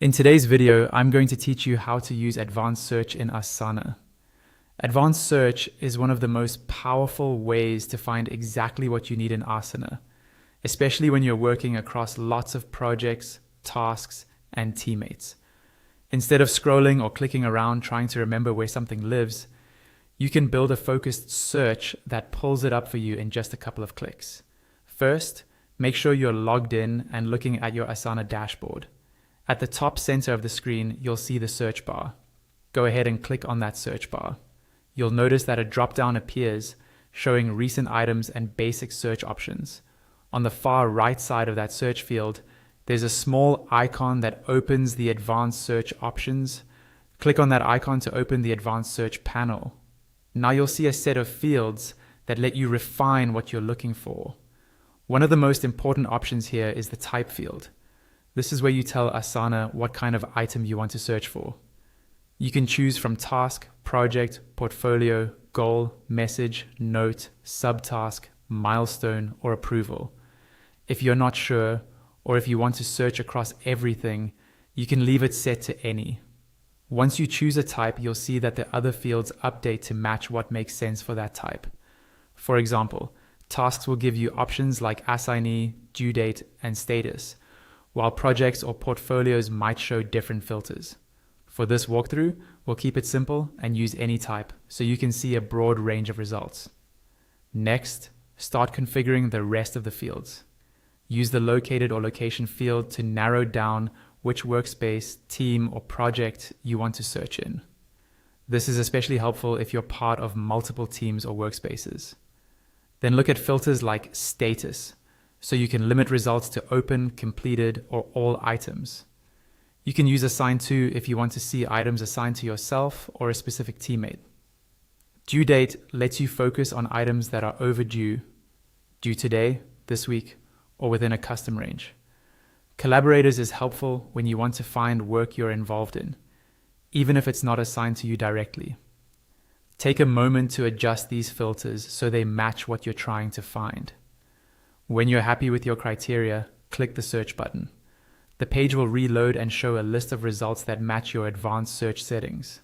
In today's video, I'm going to teach you how to use advanced search in Asana. Advanced search is one of the most powerful ways to find exactly what you need in Asana, especially when you're working across lots of projects, tasks, and teammates. Instead of scrolling or clicking around trying to remember where something lives, you can build a focused search that pulls it up for you in just a couple of clicks. First, make sure you're logged in and looking at your Asana dashboard. At the top center of the screen, you'll see the search bar. Go ahead and click on that search bar. You'll notice that a drop-down appears showing recent items and basic search options. On the far right side of that search field, there's a small icon that opens the advanced search options. Click on that icon to open the advanced search panel. Now you'll see a set of fields that let you refine what you're looking for. One of the most important options here is the type field. This is where you tell Asana what kind of item you want to search for. You can choose from task, project, portfolio, goal, message, note, subtask, milestone, or approval. If you're not sure, or if you want to search across everything, you can leave it set to any. Once you choose a type, you'll see that the other fields update to match what makes sense for that type. For example, tasks will give you options like assignee, due date, and status, while projects or portfolios might show different filters. For this walkthrough, we'll keep it simple and use any type so you can see a broad range of results. Next, start configuring the rest of the fields. Use the located or location field to narrow down which workspace, team, or project you want to search in. This is especially helpful if you're part of multiple teams or workspaces. Then look at filters like status, so you can limit results to open, completed, or all items. You can use assign to if you want to see items assigned to yourself or a specific teammate. Due date lets you focus on items that are overdue, due today, this week, or within a custom range. Collaborators is helpful when you want to find work you're involved in, even if it's not assigned to you directly. Take a moment to adjust these filters so they match what you're trying to find. When you're happy with your criteria, click the search button. The page will reload and show a list of results that match your advanced search settings.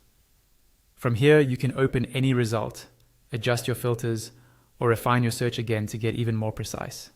From here, you can open any result, adjust your filters, or refine your search again to get even more precise.